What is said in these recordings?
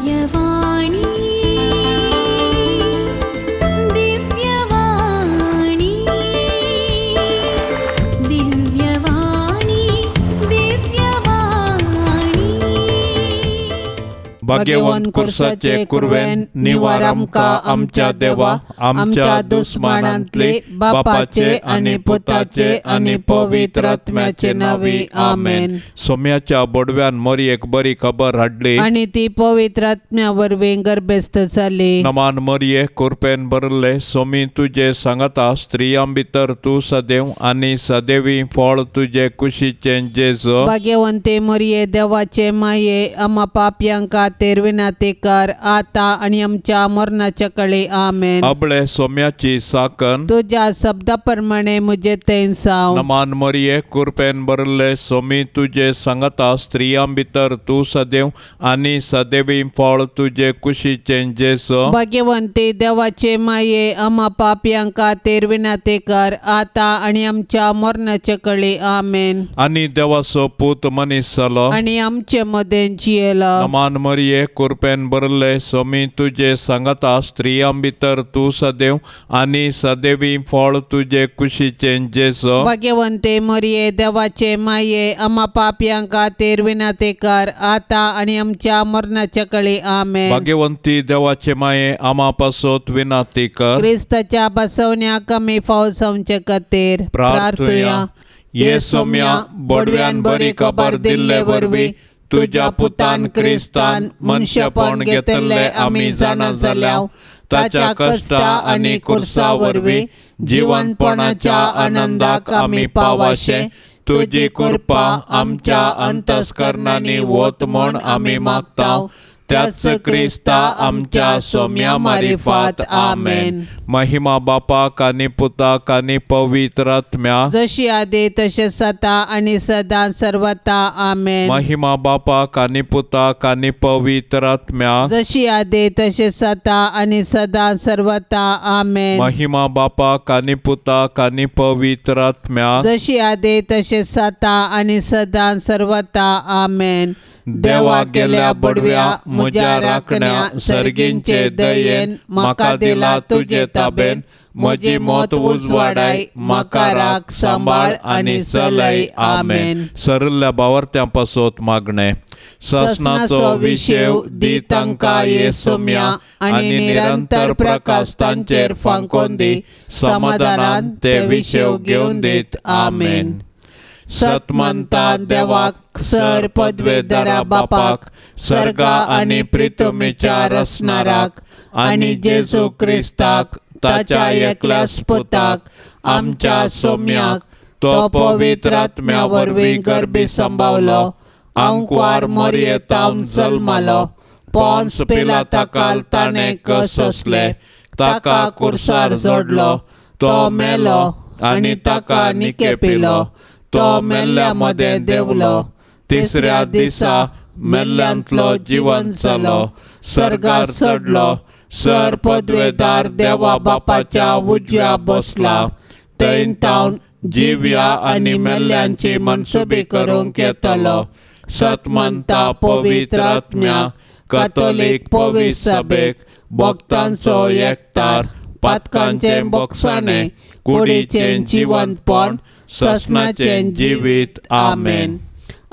दिव्यवाणी दिव्यवाणी दिव्यवाणी दिव्यवाणी भाग्यवान कुर्साचे कुर्वेन निवार आमका आमच्या देवा, आमच्या दुश्मनांतले बापाचे आणि पुताचे आणि पवित्र आत्म्याचे नावे आमेन. सोम्याच्या बोडव्यान मोरी एक बरी खबर हाडली आणि ती पवित्र आत्म्यावर गर्भस्थ झाली. नमान मरिये कुरपेन भरले सोमी तुझे सांगता स्त्रियां भितर तू सदैव आणि सदैवी फळ तुझे कुशीचे जेजो. भाग्यवंते मरिये देवाचे माये आम्हा पाप्यांका तेरविना ते कर आता आणि आमच्या मरणाच्या काळी आमेन. अबळे सोम्याची साकन तुझ्या शब्दाप्रमाणे मुझे तेन साव. नमान मरिये कुरपेन भरले सोमी तुझे सांगता स्त्रियां भितर तू सदैव आणि सदैवी फळ तुझे कुशीचे जेजो. भाग्यवंते देवाचे माये आम्हा पाप्यांका तेरविना ते कर आता आणि आमच्या मरणाच्या काळी आमेन. आणि देवाचो पूत मनीस जालो आणि आमचे मध्ये जियेला. नमान मरिये कुरपेन भरले सोमी तुझे सांगता स्त्रियां भितर तू सदैव आणि सदैवी फळ तुझे कुशीचे जेजो. भाग्यवंते मरिये देवाचे माये आम्हा पाप्यांका तेरविना ते कर आता आणि आमच्या मरणाच्या काळी आमेन. भाग्यवंती देवाचे माये आम्हा पासोत विनाती कर. ख्रिस्ताच्या बसवण्या कमी पावस आमचे खातीर प्रार्थुया. ये सोम्या बोडव्यान बरी खबर दिल्ले वरवी तुझ्या पुतान क्रिस्तान मनशापण घेतले आम्ही जाणा जाल्याव ताच्या कष्टा आणि कुर्सा वरवी जीवनपणाच्या आनंदाक आम्ही पावाशे. तुझी कृपा आमच्या अंतस्करणाने वोत म्हण आम्ही मागताव. त्याच क्रिस्ता आमच्या सोम्या मारिफात आमेन. महिमा बापाक आणि पुताक आणि पवित्र आत्म्या जशी आधी तसे सता आणि सदा सर्वता आमेन. महिमा बापाक आणि पुताक आणि पवित्र आत्म्या जशी आधी तसे सता आणि सदा सर्वता आमेन. महिमा बापाक आणि पुताक आणि पवित्र आत्म्या जशी आधी तसे सता आणि सदा सर्वता आमेन. देवा गेल्या बडव्या म्हज्या राखण्या सर्गींचे दयेन म्हाका दिला तुझे ताबेन. म्हजी मोत उजवाडाय म्हाका राख सांबाळ आणि चलय आमेन. सरल्या बावरत्यां पासोत मागणे ससनाचो विशेव दी तांकां ये सोम्या आणि निरंतर प्रकाश तांचेर फांकोन दी. समाधानान ते विशेव घेवन दीत आमेन. सत म्हणता देवाक सर पदवेदारा बापाक सर्गा आणि प्रितमेच्या रसनाराक आणि जेजू क्रिस्ताक ताच्या एकल्याच पुताक आमच्या सोम्याक तो पवित्र आत्म्या वरवीं गर्भी संभावलो. अंकुर मोरयेतावन जल्मालो. पोन्स पिलाताकाल ताणें कस असले ताका कुर्सार जोडलो. तो मेलो आणि ताका निके पिलो. तो मेल्ल्या मध्ये देवलो. तिसऱ्या दिसा मेल्ल्यांतलो जीवन जालो. सर्गार चडलो. सर पदवेदार देवा बापाच्या उजव्या बसला. थंय तावन जिव्या आणि मेल्ल्यांची मनसुबी करूंक येतलो. सत म्हणता पवित्र आत्म्या कॅथोलिक पवित्र सभेक भक्तांचो एकठार पातकांचे बोगसाणे कुडीचें जिवंतपण ससनाचें जिवीत आमेन.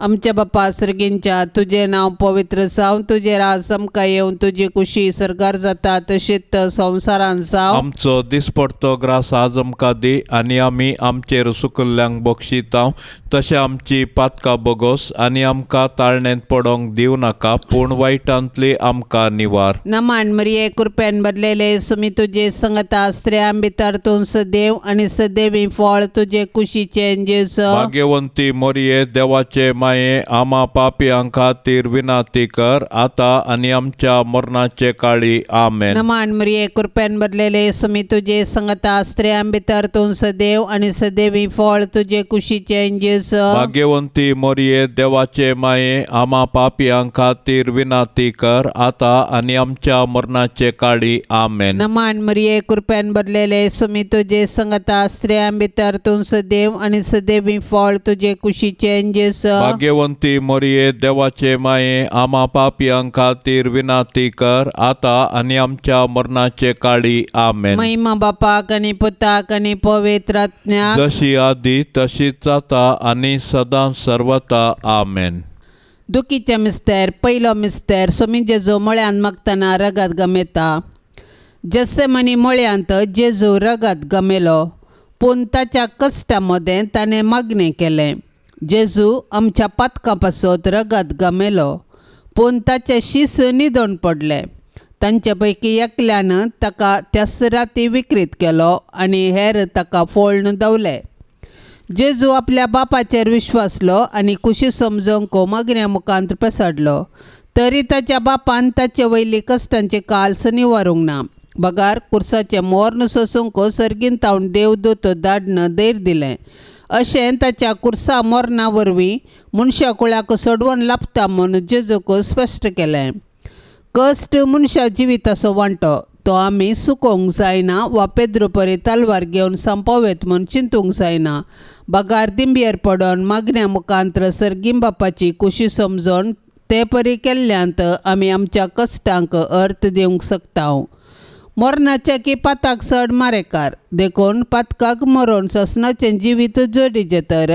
आमच्या बापा सर्गींच्या तुझे नाव पवित्र जावन तुझे राज आमकां येवन तुझी कुशी सरकार जाता तशीच संवसारान जावं. आमचो दिसपडतो ग्रास आज आमकां दी आणि आमी आमचेर सुकल्ल्यांक बक्षितांव. तशें आमची पातकां बोगोस आणि आमकां ताळणेंत पडोंक दिवं नाका पूण वायटांतली आमकां निवार. नमान मरिये कृपेन भरलेले सुमी तुझे संगता स्त्रियां भितर तूं सदैव आणि सदैवी फळ तुझे कुशीचे जेजो. भाग्यवंती मोरये देवाचे माये आम्हा पापयांक खातीर विनाती कर आता आणि आमच्या मरणाचे काळी आमेन. नमान मरिये कृपेन भरलेले सुमी तुझे संगता स्त्रियां भितर तूं सदैव आणि सदैवी फळ तुझे कुशीचे जेजो. भाग्यवंती मोरये देवाचे माये आम्हा पापयांक खातीर विनाती कर आता आणि आमच्या मरणाचे काळी आमेन. नमान मरिये कृपेन भरलेले सुमी तुझे संगता स्त्रियां भितर तूं सदैव आणि सदैवी फळ तुझे कुशीचे जेजो. भाग्यवंती मोरये देवाचे माये आम्हा पापियां खातीर विनाती कर आता आणि आमच्या मरणाचे काळी आमेन. महिमा बापाक आणि पुताक आणि पवित्र आत्म्याक जशी आधी तशीच आता आणि सदा सर्वता आमेन. दुखीचे मिस्तेर पयलो मिस्तेर सोमी जेजू मळ्यान मागतना रगत गमेता. जसे मनी मळ्यांत जेजू रगत गमेलो पूण ताच्या कश्टा मदें ताणें मागणें केलें. जेजू आमच्या पातकां पासत रगत गमेलो पूण ताचे शीस निदोन पडले. तांचे पैकी एकल्यान ताका त्याच राती विकृत केलो आनी हेर ताका फोळून दवले. जेजू आपल्या बापाचेर विश्वासलो आनी कुशी समजोवंक मागण्या मुखांत पेसाडलो. तरी ताच्या बापान ताचे वयली कश्टांचे काल्स निवारूंक ना. बगार कुर्साचे मोर्न सोसूंक सर्गीन तावन देवदूत धाडन धैर्य दिलें. अशें ताच्या कुर्सा मोर्ना वरवीं मनशा कुळाक सोडवून लाभता म्हूण जेजूक स्पश्ट केलें. कश्ट मनशा जिविताचो वांटो तो आमी सुकोवंक जायना वा पेद्रू परी तलवार घेवन संपवेत म्हूण चिंतूंक जायना. बगार दिंबयेर पडोन मागण्या मुखांत्र सर्गीम बापाची कुशी समजोन ते परी केल्ल्यांत आमी आमच्या कश्टांक अर्थ दिवंक शकता. मरणाचे की पाताक चड मारेकार देखून पातकाक मरोन ससनाचें जिवीत जोडीचें तर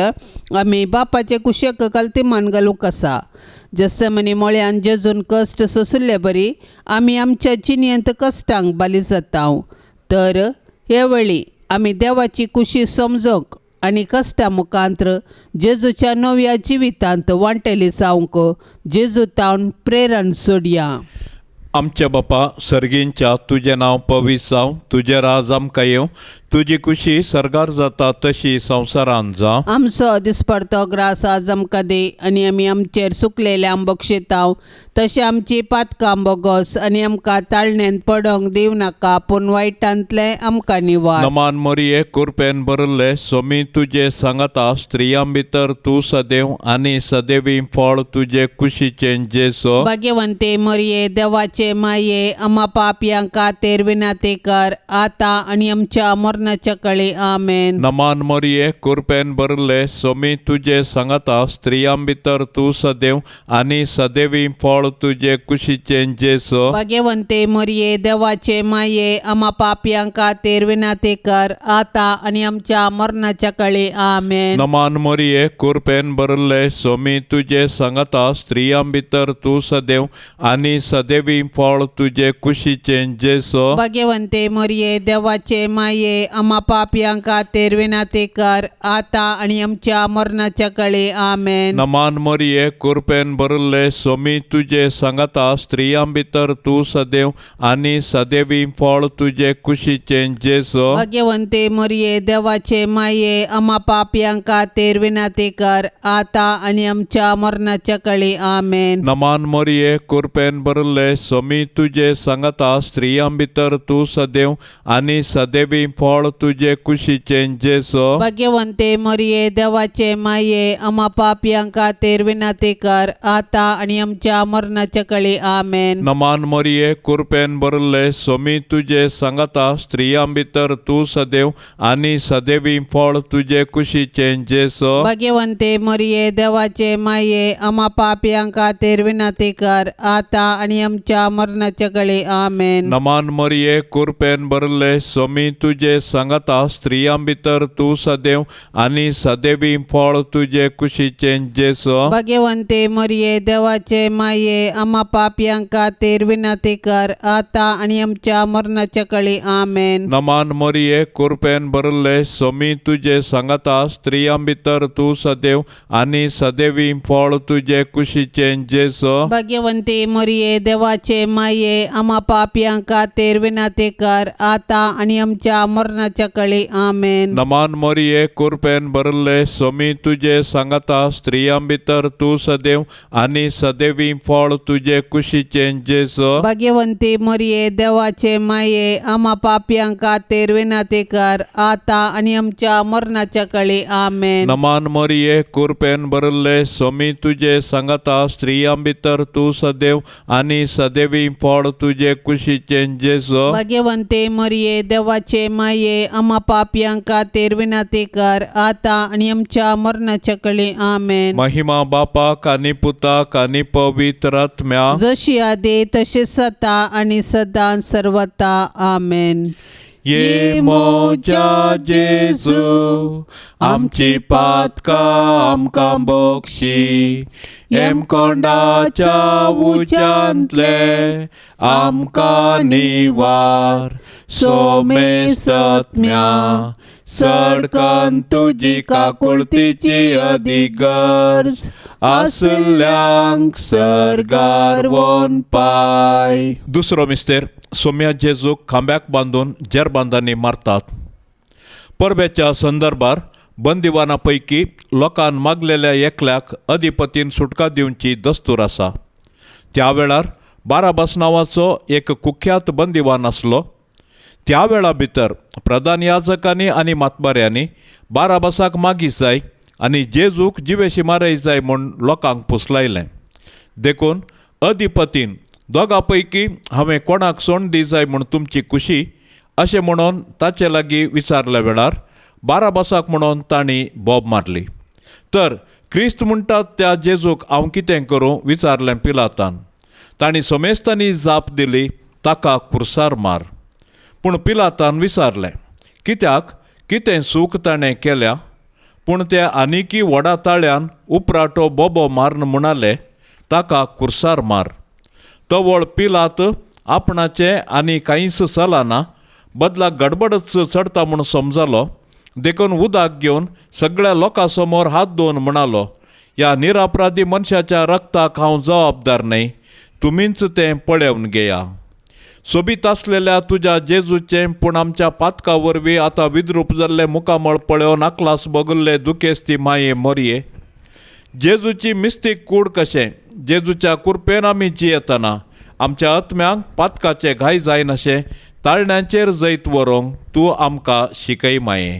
आमी बापाचे कुशेक कल्तिमान घालूंक आसा. जसे मनी मळ्यान जेजून कश्ट सोंसले बरी आमी आमच्या जिणेंत कश्टांक बाली जाता. तर हे वेळी आमी देवाची कुशी समजोंक आनी कश्टा मुखांत्र जेजूच्या नव्या जिवितांत वांटेली जावंक जेजू तावन प्रेरण सोडया. आमच्या बापा सर्गींच्या तुझे नाव पवित्र जावं, तुझे राज आमकां येवं, तुजी कुशी सरगार जाता तशी संवसारांत जा. आमचो दिसपडतो ग्रास आज आमकां दी आनी आमी आमचेर सुकलेले बक्षितांव तशें आमची पातकां बोगोस आनी आमकां ताळणेंत पडोंक दिव नाका पूण वायटांतले आमकां निवार. नमान मोरये कृपेन भरले सोमी तुजे सांगता स्त्रियां भितर तूं सदैव आनी सदैवी फळ तुजे कुशीचें जेसो. भाग्यवंते मरिये देवाचे माये आम्हा पापयांक खातीर विनाती कर आता आनी आमच्या मरणाच्या कळी आमेन. नमान मोरये कृपेन भरले सोमी तुजे सांगता स्त्रियां भितर तूं सदैव आनी सदैवी फळ तुजे कुशीचें जेसो. भाग्यवंते मरिये देवाचे माये आम्हा पापयांक खातीर विनाती कर आता आनी आमच्या मरणाच्या कळी आमेन. नमान मोरये कृपेन भरले सोमी तुजे सांगता स्त्रियां भितर तूं सदैव आनी सदैवी फळ तुजे कुशीचें जेसो. भाग्यवंते मरिये देवाचे माये आम्हा पापयांक खातीर विनाती कर आता आनी आमच्या मरणाच्या कळी आमेन. नमान मोरये कृपेन भरले सोमी तुजे सांगता स्त्रियां भितर तूं सदैव आनी सदैवी फळ तुजे कुशीचें जेसो. भाग्यवंते मरिये देवाचे माये आम्हा पापयांक खातीर विनाती कर आता आनी आमच्या मरणाच्या कळी आमेन. नमान मोरये कृपेन भरले सोमी तुजे सांगता स्त्रियां भितर तूं सदैव आनी सदैवी फळ तुजे कुशीचें जेसो. भाग्यवंते मरिये देवाचे माये आम्हा पापयांक खातीर विनाती कर आता आनी आमच्या मरणाच्या कळी आमेन. नमान मोरये कृपेन भरले सोमी तुजे सांगता स्त्रियां भितर तूं सदैव आनी सदैवी फळ तुजे कुशीचें जेसो. भाग्यवंते मरिये देवाचे माये आम्हा पापयांक खातीर विनाती कर आता आनी आमच्या मरणाच्या कळी आमेन. नमान मोरये कृपेन भरले सोमी तुजे सांगता स्त्रियां भितर तूं सदैव आनी सदैवी फळ तुजे कुशीचें जेसो. भाग्यवंते मरिये देवाचे माये आम्हा पापयांक खातीर विनाती कर आता आनी आमच्या मरणाच्या कळी आमेन. नमान मोरये कृपेन भरले सोमी तुजे सांगता स्त्रियां भितर तूं सदैव आनी सदैवी फळ तुजे कुशीचें जेसो. भाग्यवंते मरिये देवाचे माये आम्हा पापयांक खातीर विनाती कर आता आनी आमच्या मरणाच्या कळी आमेन. नमान मोरये कृपेन भरले सोमी तुजे सांगता स्त्रियां भितर तूं सदैव आनी सदैवी फळ तुजे कुशीचें जेसो. भाग्यवंते मरिये देवाचे माये आम्हा पापयांक खातीर विनाती कर आता आनी आमच्या मरणाच्या कळी आमेन. नमान मोरये कृपेन भरले सोमी तुजे सांगता स्त्रियां भितर तूं सदैव आनी सदैवी फळ तुजे कुशीचें जेसो. भाग्यवंते मरिये देवाचे माये मरिये आम्हा पापियां खातीर विनंती कर आता आणि आमच्या मरणाच्या कळे आमेन. महिमा बापाक आनी पुताक आनी पवित्र आत्म्या जशी आदी तशीच आता आणि सदां सर्वता आमेन. ये मोजा जेजू आमची पातका आमकां बक्षी एम कोंडाच्या उज्यांतले आमकां निवार सोमे सत्म्या सडकन तुजी काकुळतीची अधिगर्ज आसल्यांक सर्गार वन पाय. दुसरो मिस्तेर सोम्या जेजूक खांब्याक बांदून जेरबांदांनी मारतात. परबेच्या संदर्भार बंदिवानापैकी लोकांन मागलेल्या एकल्याक अधिपतीन सुटका दिवची दस्तूर आसा. त्या वेळार बाराबास नांवाचो एक कुख्यात बंदिवान आसलो. त्या वेळा भितर प्रधान याजकांनी आनी मातबाऱ्यांनी बाराबासाक मागीस जाय आनी जेजूक जिवेशी मारय जाय म्हूण लोकांक पुसलायलें. देखून अधिपतीन दोगां पैकी हांवें कोणाक सोंड दी जाय म्हूण तुमची खुशी अशें म्हणून ताचे लागीं विचारल्या वेळार बाराबासाक म्हणून तांणी बोब मारली. तर क्रिस्त म्हणटात त्या जेजूक हांव कितें करूं विचारलें पिलातान. तांणी सोमेस्तांनी जाप दिली ताका खुर्सार मार. पूण पिलातान विचारलें कित्याक कितें चूक ताणें केल्या. पूण ते आनिकी व्हडा ताळ्यान उपराटो बोबो मारन म्हणाले ताका खुर्सार मार. तवळ पिलात आपणाचे आनी कांयच चलना बदला गडबडच चडटा म्हूण समजलो. देखून उदक घेवन सगळ्या लोकां समोर हात धुवन म्हणालो ह्या निरपराधी मनशाच्या रक्ताक हांव जबाबदार न्हय. तुमीच तें पळोवन घेया. सोबीत आसलेल्या तुज्या जेजूचें पूण आमच्या पातका वरवीं आतां विद्रूप जाल्लें मुखामळ पळोवन अकलास बगुल्ले दुखेस्ती माये मोरये. जेजूची मिस्तीक कूड कशें जेजूच्या कुरपेन आमी जियेतना आमच्या आत्म्यांक पातकाचे घाय जायनाशें ताळण्यांचेर जैत व्हरूंक तूं आमकां शिकय माये.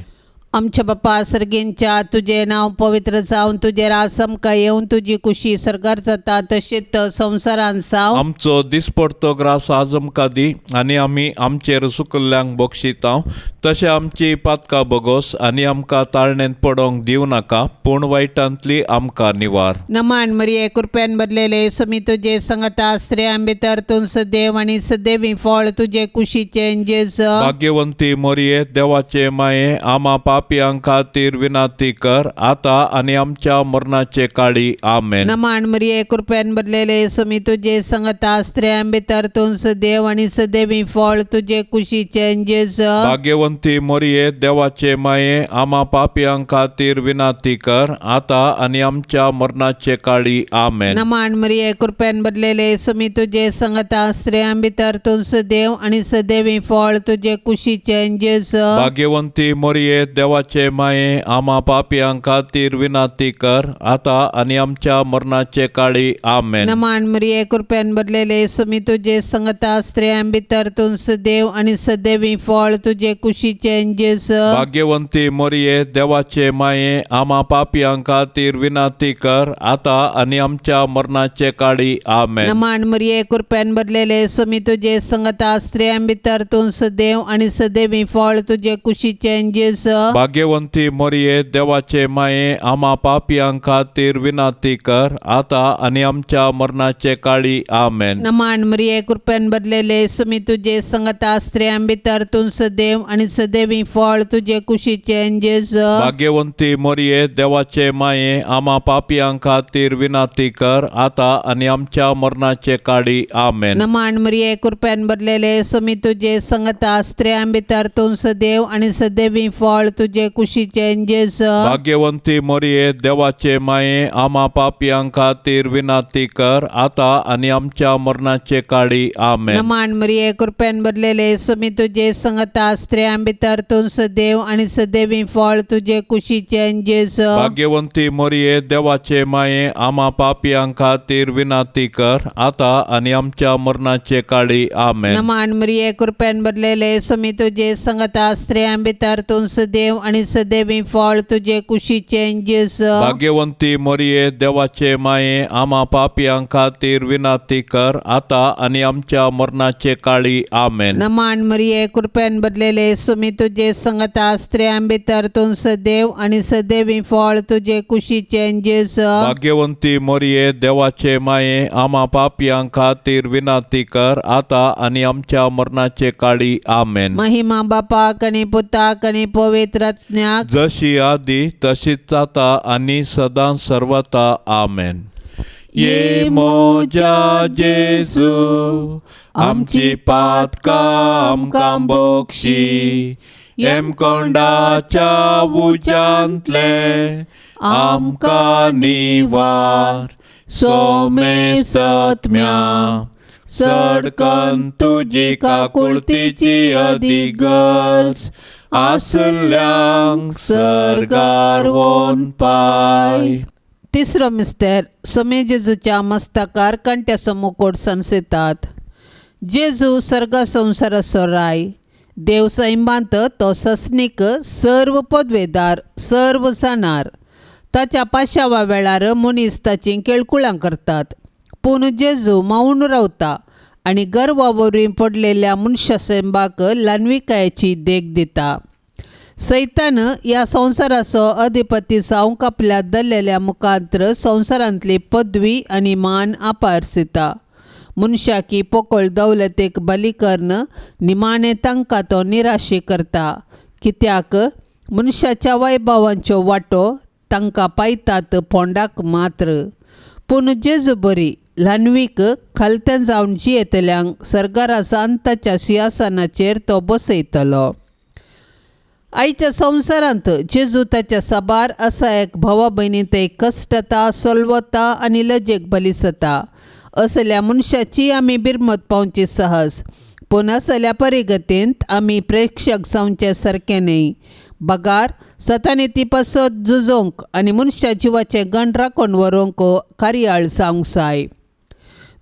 आमच्या बापा सर्गेंच्या तुझे नाव पवित्र जावन तुझे रास आमकां येवन तुजी खुशी सरकार जाता तशीच संवसारान साव. आमचो दिसपडतो ग्रास आज आमकां दी आनी आमी आमचेर सुकल्ल्यांक बक्षितांव तशें आमची पातकां बगोस आनी आमकां ताळणेंत पडोंक दिवं नाका पूण वायटांतली आमकां निवार. नमान मरिये कृपेन बदलेले समी तुझे संगता स्त्रियां भितर तूं सदैव आनी सदैवी फळ तुझे कुशीचे जेज. भाग्यवंती मोरये देवाचे माये आमा पापियां खातीर विनंती कर आता आनी आमच्या मरणाचे काळी आमेन. नमान मरिये कृपेन बदलेले समी तुझे संगता स्त्रियां भितर तूं सदैव आनी सदैवी फळ तुझे कुशीचे जेज. भाग्यवंती मोरये देवाचे माये आमा पापियां खातीर विनंती कर आता आनी आमच्या मरणाचे काळी आमेन. नमान मरिये कृपेन बदलेले समी तुझे संगता स्त्रियां भितर तूं सदैव आनी सदैवी फळ तुझे कुशीचे जेज. भाग्यवंती मोरये देवाचे माये आमा पापियां खातीर विनंती कर आता आनी आमच्या मरणाचे काळी आमेन. नमान मरिये कृपेन बदलेले समी तुझे संगता स्त्रियां भितर तूं सदैव आनी सदैवी फळ तुझे कुशीचे जेज. भाग्यवंती मोरये देवाचे माये आमा पापियां खातीर विनंती कर आता आनी आमच्या मरणाचे काळी आमेन. नमान मरिये कृपेन बदलेले समी तुझे संगता स्त्रियां भितर तूं सदैव आनी सदैवी फळ तुझे कुशीचे जेज. भाग्यवंती मोरये देवाचे माये आमा पापियां खातीर विनंती कर आता आनी आमच्या मरणाचे काळी आमेन. नमान मरिये कृपेन बदलेले समी तुझे संगता स्त्रियां भितर तूं सदैव आनी सदैवी फळ तुझे कुशीचे जेज. भाग्यवंती मोरये देवाचे माये आमा पापियां खातीर विनंती कर आता आनी आमच्या मरणाचे काळी आमेन. नमान मरिये कृपेन बदलेले समी तुझे संगता स्त्रियां भितर तूं सदैव आनी सदैवी फळ तुझे कुशीचे जेज. भाग्यवंती मोरये देवाचे माये आमा पापियां खातीर विनंती कर आता आनी आमच्या मरणाचे काळी आमेन. नमान मरिये कृपेन बदलेले समी तुझे संगता स्त्रियां भितर तूं सदैव आनी सदैवी फळ तुझे कुशीचे जेज. भाग्यवंती मोरये देवाचे माये आमा पापियां खातीर विनंती कर आता आनी आमच्या मरणाचे काळी आमेन. नमान मरिये कृपेन बदलेले समी तुझे संगता स्त्रियां भितर तूं सदैव सदैव आणि सदैवी फळ तुझे कुशीचे जेजू भाग्यवंती मरिये देवाचे माये आम्हा पापियांक खातीर विनाती कर आता आणि आमच्या मरणाचे काळी आमेन. नमान मरिये कृपेन भरलेले सुमी तुझे संगता स्त्रियां भितर तू सदैव आणि सदैवी फळ तुझे कुशीचे जेजू भाग्यवंती मरिये देवाचे माये आम्हा पापियांक खातीर विनाती कर आता आणि आमच्या मरणाचे काळी आमेन. महिमा बापाक आणि पुताक आणि पवित्रत्म्याक जशी आधी तशीच आता आणि सदा सर्वता आमेन. ये मोजा जेजू आमची पातका आमकां बोक्षी एम कोंडाच्या उजांतले आमकां निवार सोमे सत्म्या सडकन तुजी काकुळतीची अधिगर्ज आसल्यांक सर्गार वोन पाय. तिसरो मिस्तेर सोमे जेजूच्या मस्तकार कंट्याचो मुकुट संसेतात. जेजू सर्ग संसाराचो राय देव सैमांत तो सस्नीक सर्व पदवेदार सर्व जाणार. ताच्या पाशावा वेळार मनीस ताची केळकुळां करतात. पूण जेजू मौन रावता आनी गर्वावरवीं पडलेल्या मनशा सैमाक ल्हानविकायेची देख दिता. सैतान ह्या संवसाराचो अधिपती जावंक आपल्या दल्लेल्या मुखांत्र संवसारांतली पदवी आनी मान आपारसिता. मनशाकी पोकळ दौलतेक बली कर्ण निमाणें तांकां तो निराशी करता. कित्याक मनशाच्या वैभवांच्यो वाटो तांकां पायतात पोंडाक मात्र. पूण जेजू बरी ल्हानवीक खालतें जावन जियेतल्यांक सर्गारासान ताच्या सिंहासनाचेर तो बसयतलो. आयच्या संवसारांत जेजू ताच्या साबार आसा एक भावा भयणींत एक कश्टता सोलवता आनी लजेक बली जाता. असल्या मनशाची आमी बिरमत पावची सहज. पूण असल्या परिगतींत आमी प्रेक्षक जावचे सारके न्ही. बगार सतानी ती पासत झुजोवंक आनी मनशा जिवाचे गण राखून व्हरूंक कार्याळ जावंक जाय.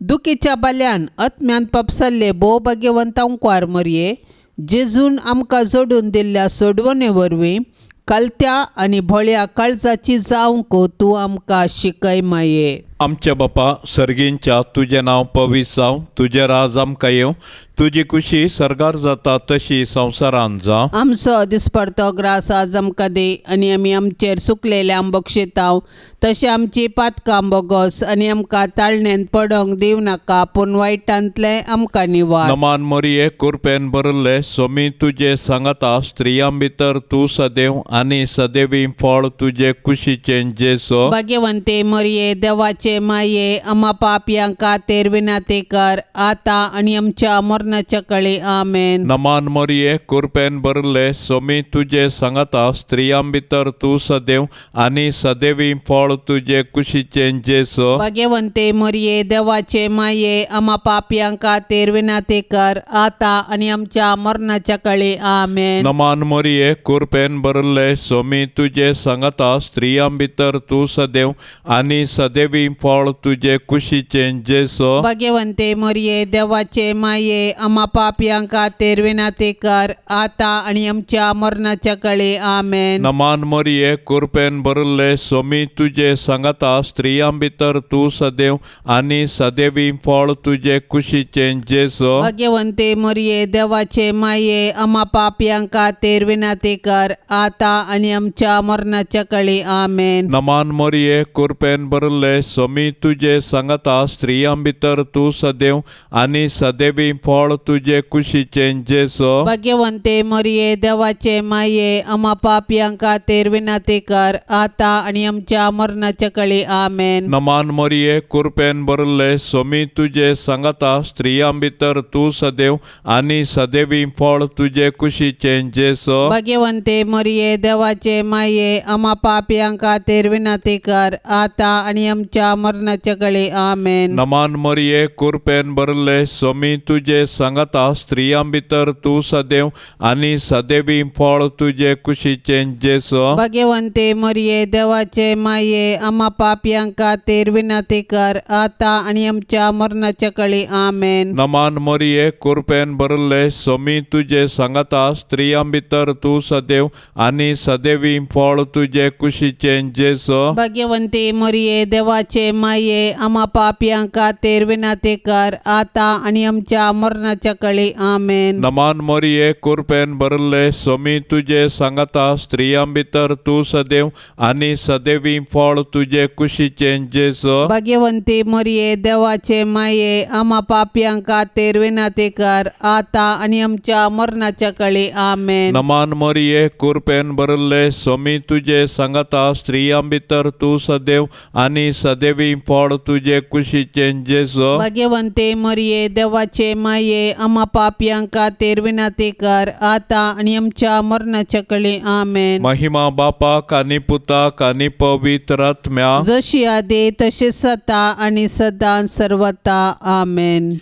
दुखीच्या बाल्यान आत्म्यान पापसल्ले भोव भाग्यवंतांकार मरये जेजून आमकां जोडून दिल्ल्या सोडवणे वरवीं कलत्या आनी भोळ्या काळजाची जावंक तूं आमकां शिकय माये. आमच्या बापा सर्गींच्या तुजें नांव पवित्र जावं तुजें राज आमकां येवं तुजी खुशी सर्गार जाता तशी संवसारांत जावं. आमचो दिसपडतो ग्रास आज आमकां दी आनी आमी आमचेर सुकलेल्या आंबोक्षेताव तशें आमची पातकां बोगोस आनी आमकां ताळणेंत पडोंक दिव नाका पूण वायटांतले आमकां निवार. नमान मरिये कृपेन भरले सोमी तुजे सांगता स्त्रियां भितर तूं सदैव आनी सदैवी फळ तुजे कुशीचें जेजू. भाग्यवंते मरिये देवाचे माये आम्हा पापयांक खातीर विनाती कर आता आनी आमच्या मरणाच्या कळे आमेन. नमान मरिये कृपेन भरले सोमी तुजे सांगता स्त्रियां भितर तूं सदैव आनी सदैवी फळ तुजे कुशीचें जेजू. भाग्यवंते मरिये देवाचे माये आम्हा पापयांक खातीर विनाती कर आता आनी आमच्या मरणाच्या कळे आमेन. नमान मरिये कृपेन भरले सोमी तुजे सांगता स्त्रियां भितर तूं सदैव आनी सदैवी फळ तुजे कुशीचें जेजू. भाग्यवंते मरिये देवाचे माये आम्हा पापयांक खातीर विनाती कर आता आनी आमच्या मरणाच्या कळे आमेन. नमान मरिये कृपेन भरले सोमी तुजे सांगता स्त्रियां भितर तूं सदैव आनी सदैवी फळ तुजे कुशीचें जेजू. भाग्यवंते मरिये देवाचे माये आम्हा पापयांक खातीर विनाती कर आता आनी आमच्या मरणाच्या कळे आमेन. नमान मरिये कृपेन भरले सोमी तुजे सांगता स्त्रियां भितर तूं सदैव आनी सदैवी फळ तुजे कुशीचें जेजू. भाग्यवंते मरिये देवाचे माये आम्हा पापयांक खातीर विनाती कर आता आनी आमच्या मरणाच्या कळे आमेन. नमान मरिये कृपेन भरले सोमी तुजे सांगता स्त्रियां भितर तूं सदैव आनी सदैवी फळ तुजे कुशीचें जेजू. भाग्यवंते मरिये देवाचे माये आम्हा पापयांक खातीर विनाती कर आता आनी आमच्या मरणाच्या काळी आमेन. नमान मरिये कृपेन भरले स्वामी तुझे सांगता स्त्रियां भितर तू सदैव आणि सदैवी फळ तुझे कुशीचे जेसो. भाग्यवंते मरिये देवाचे माये आम्हा पापियांका तेर विनंती कर आता आणि आमच्या मरणाच्या काळी आमेन. नमान मरिये कृपेन भरले स्वामी तुझे सांगता स्त्रियां भितर तू सदैव आणि सदैवी फळ तुझे कुशीचे जेसो. भाग्यवंते मरिये देवाचे माये आम्हा पापियांका तेर विनंती कर आता आणि आमच्या मरणाच्या काळी आमेन. नमान मरिये कृपेन भरले स्वामी तुझे सांगता स्त्रियां भितर तू सदैव आणि सदैवी फळ तुझे कुशीचे जेसो. भाग्यवंते मरिये देवाचे माये आम्हा पापियांका तेर विनंती कर आता आणि आमच्या मरणाच्या काळी आमेन. नमान मरिये कृपेन भरले स्वामी तुझे सांगता स्त्रियां भितर तू सदैव आणि सदैवी फळ तुझे कुशीचे जेसो. भाग्यवंते मरिये देवाचे माये आम्हा पापियांका तेर विनंती कर आता आणि आमच्या मरणाच्या काळी आमेन. महिमा बापाक आणि पुताक आणि पवित्र आत्म्या जशी आदी तशी सता आणि सदा सर्वता आमेन.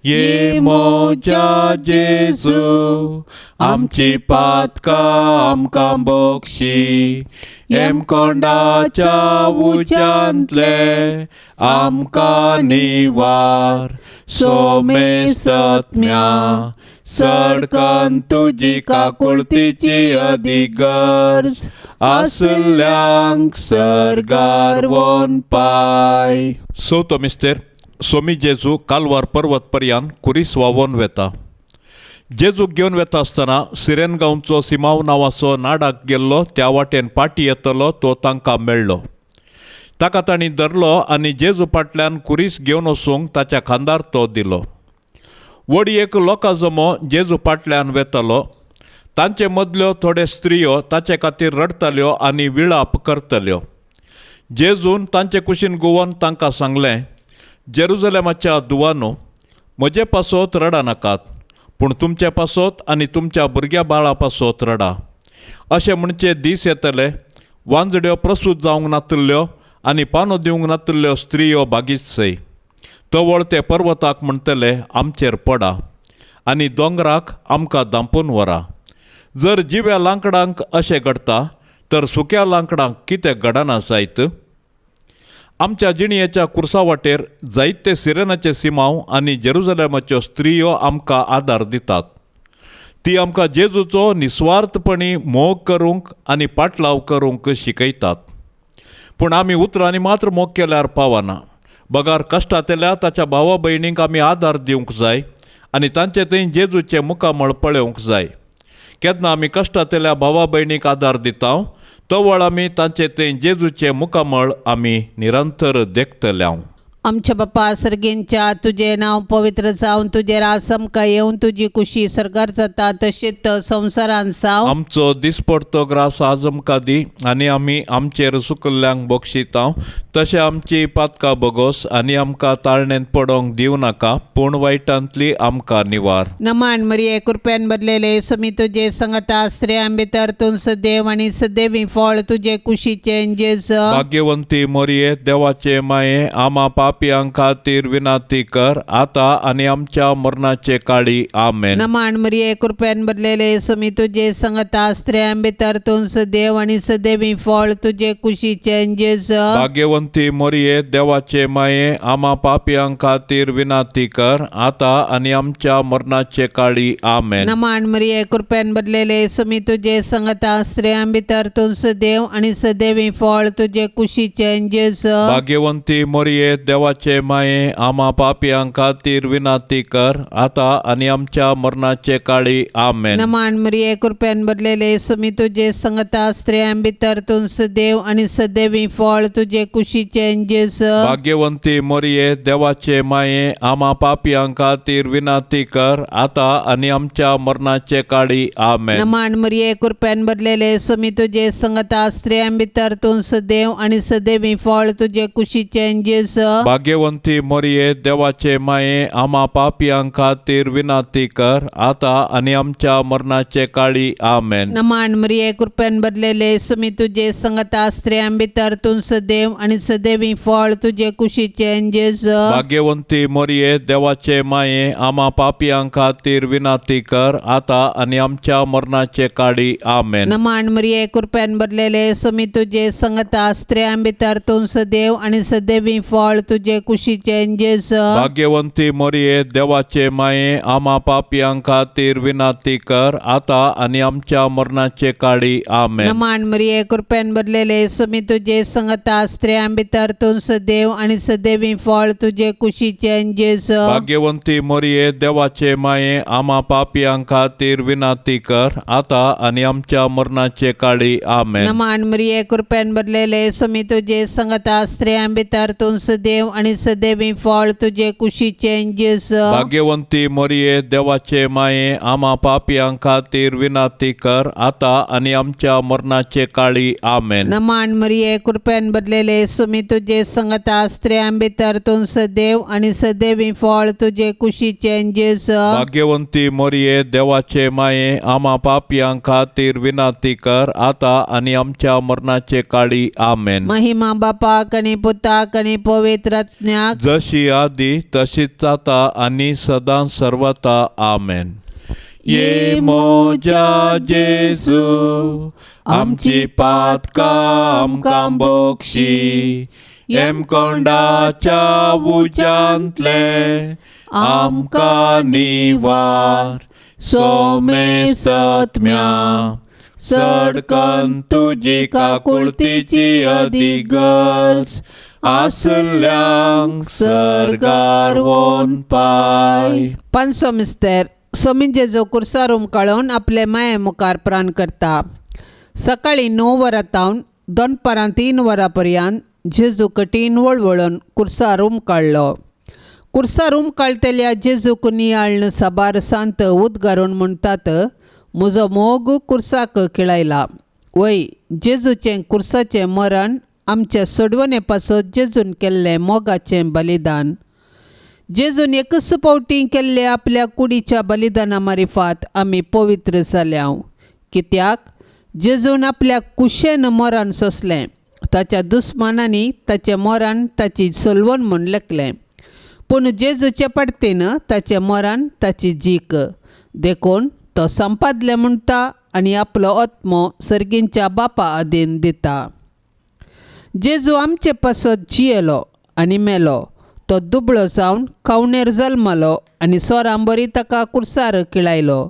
ये मोजा जेजू आमची पातका आमकां बोक्षी एम कोंडाच्या उच्यांतले आमकां निवार सोमे सत्म्या सडकन तुजी काकुळतीची अधिगर्ज आसल्यांक सर्गार वोन पाय. सवतो मिस्तेर स्वामी जेजू कालवार पर्वत पर्यान कुरीस वावोन वेता. जेजूक घेवन वेता आसतना सिरेन गांवचो सिमाव नांवाचो नाडाक गेल्लो त्या वाटेन पाटी येतलो तो तांकां मेळ्ळो. ताका तांणी धरलो आनी जेजू फाटल्यान कुरीस घेवन वचूंक ताच्या खांदार तो दिलो. वडयेक लोकां जमो जेजू फाटल्यान वेतालो. तांचे मदल्यो थोडे स्त्रियो ताचे खातीर रडताल्यो आनी विळाप करतल्यो. जेजून तांचे कुशीन घुंवोन तांकां सांगलें, जेरुजलेमाच्या दुवानो म्हजे पासत रडा नाकात, पूण तुमचे पासत आनी तुमच्या भुरग्या बाळा पासत रडा. अशें म्हणचे दीस येतले वांजड्यो प्रसूत जावंक नातल्यो आनी पानो दिवंक नातल्यो स्त्रियो बागीच सै. तवळ ते पर्वताक म्हणटले आमचेर पडा आनी दोंगराक आमकां धांपून व्हरा. जर जिव्या लांकडांक अशें घडटा तर सुक्या लांकडांक कितें घडना जायत. आमच्या जिणयेच्या कुर्सा वाटेर जायते सिरेनाचे सिमांव आनी जेरुजलेमाच्यो स्त्रियो आमकां आदार दितात. ती आमकां जेजूचो निस्वार्थपणी मोग करूंक आनी पाटलाव करूंक शिकयतात. पूण आमी उतरांनी मात्र मोग केल्यार पावना. बगार कश्टांत येल्यार ताच्या भावा भयणींक आमी आदार दिवंक जाय आनी तांचे थंय जेजूचे मुखामळ पळोवंक जाय. केन्ना आमी कश्टांत येल्या भावा भयणीक आदार दिता तवळ आमी तांचे थंय जेजूचे मुखामळ आमी निरंतर देखतल्या. आमच्या बापा सर्गेंच्या तुझे नाव पवित्र जावन तुझे रास आमकां येवन तुजी कुशी सरकार जाता तशीच संवसारान जाव. आमचो दिसपडतो ग्रास आज आमकां दी आनी आमी आमचेर सुकल्ल्यांक बक्षिता. तशें आमची पातकां बगोस आनी आमकां ताळणेंत पडोवंक दिवं नाका, पूण वायटांतली आमकां निवार. नमान मरिये कृपेन भरलेले स्वामी तुझे सांगता स्त्रियां भितर तूं सदैव आनी सदैवी फळ तुझे कुशीचे जेजू. भाग्यवंती मरिये देवाचे माये आम्हा पापियां खातीर विनंती कर आता आनी आमच्या मरणाचे काळी आमेन. नमान मरिये कृपेन भरलेले स्वामी तुझे सांगता स्त्रियां भितर तूं सदैव आनी सदैवी फळ तुझे कुशीचे जेजू. भाग्यवंती मरिये देवाचे माये आम्हा पापियां खातीर विनंती कर आता आनी आमच्या मरणाचे काळी आमेन. नमान मरिये कृपेन भरलेले स्वामी तुझे सांगता स्त्रियां भितर तूं सदैव आनी सदैवी फळ तुझे कुशीचे जेजू. भाग्यवंती मरिये देवाचे माये आम्हा पापियां खातीर विनंती कर आता आनी आमच्या मरणाचे काळी आमेन. नमान मरिये कृपेन भरलेले स्वामी तुझे सांगता स्त्रियां भितर तूं सदैव आनी सदैवी फळ तुझे कुशीचे जेजू. भाग्यवंती मरिये देवाचे माये आम्हा पापियां खातीर विनंती कर आता आनी आमच्या मरणाचे काळी आमेन. नमान मरिये कृपेन भरलेले स्वामी तुझे सांगता स्त्रियां भितर तूं सदैव आनी सदैवी फळ तुझे कुशीचे जेजू. भाग्यवंती मोरये देवाचे माये आम्हा पापियां खातीर विनाती कर आता आणि आमच्या मरणाचे काळी आमेन. नमान मरिये कृपेन भरलेले सुमी तुझे संगता स्त्रियां भितर तू सदैव आणि सदैवी फळ तुझे कुशीचे जेजू. भाग्यवंती मोरये देवाचे माये आम्हा पापियां खातीर विनाती कर आता आणि आमच्या मरणाचे काळी आमेन. नमान मरिये कृपेन भरलेले सुमी तुझे संगता स्त्रियां भितर तू सदैव आणि सदैवी फळ तुझे कुशीचे जेजू. भाग्यवंती मोरये देवाचे माये आम्हा पापियां खातीर विनाती कर आता आणि आमच्या मरणाचे काळी आमेन. नमान मरिये कृपेन भरलेले सुमी तुझे संगता स्त्रियां भितर तू सदैव आणि सदैवी फळ तुझे कुशीचे जेजू. भाग्यवंती मोरये देवाचे माये आम्हा पापियां खातीर विनाती कर आता आणि आमच्या मरणाचे काळी आमेन. नमान मरिये कृपेन भरलेले सुमी तुझे संगता स्त्रियां भितर तू सदैव आणि सदैवी फळ तुझे कुशीचे जेजू. भाग्यवंती मोरये देवाचे माये आम्हा पापियां खातीर विनाती कर आता आणि आमच्या मरणाचे काळी आमेन. नमान मरिये कृपेन भरलेले सुमी तुझे संगता स्त्रियां भितर तू सदैव आणि सदैवी फळ तुझे कुशीचे जेजू. भाग्यवंती मोरये देवाचे माये आम्हा पापियां खातीर विनाती कर आता आणि आमच्या मरणाचे काळी आमेन. महिमा बापाक आणि पुताक आणि पवित्र आत्म्याक जशी आधी तशीच आता आणि सदा सर्वता आमेन. ये मोजा जेजू आमची पातका आमकां बोक्षी एम कोंडाच्या उजांतले आमकां निवार सोमे सत्म्या सडकन तुजी काकुळतीची अधिगर्ज आसल्यांक सरगार वोन पाय. पांचसो मिस्तेर सोमीन जेजू कुर्सार उमकळून आपले माये मुखार प्राण करता. सकाळी 9 वरां तावन दनपारां 3 वरां पर्यंत जेजू कठीण वळवळून कुर्सार उमकळ्ळो. कुर्सार उमकळतेल्या जेजूक नियाळन साबार सांत उद्गारून म्हणटात, म्हजो मोग कुर्साक खिळायला. वय जेजूचें कुर्साचें मरण आमच्या सोडवणे पासत जेजून केल्लें मोगाचें बलिदान. जेजून एकच फावटी केल्ले आपल्या कुडीच्या बलिदाना मारिफात आमी पवित्र जाल्याव. कित्याक जेजून आपल्या कुशेन मरण सोंसलें. ताच्या दुस्मानांनी ताचें मरण ताची सोलवण म्हूण लेखलें. पूण जेजूचे पडतेन ताचें मरण ताची जीक. देखून तो संपादलें म्हणटा आनी आपलो आत्मो सर्गींच्या बापा आदीन दिता. जेजू आमचे पासत जियेलो आनी मेलो. तो दुबळो जावन कावणेर जल्मलो आनी सोरां बरी ताका कुर्सार खिळायलो.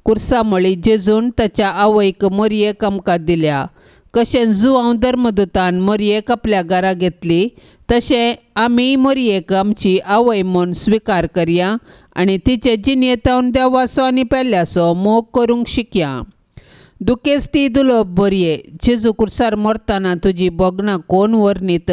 कुर्सा मळी जेजून ताच्या आवयक मोरयेक आमकां दिल्या. कशें जुवांव धर्मदुतान मोरयेक आपल्या घरा घेतली तशें आमी मोरयेक आमची आवय म्हूण स्विकार करया आनी तिचे जिणेतावन देवाचो आनी पेल्याचो मोग करूंक शिकया. दुखेस्ती दुलोप मोरये, जेजू कुर्सार मरतना तुजी बोगणां कोण वर्णीत?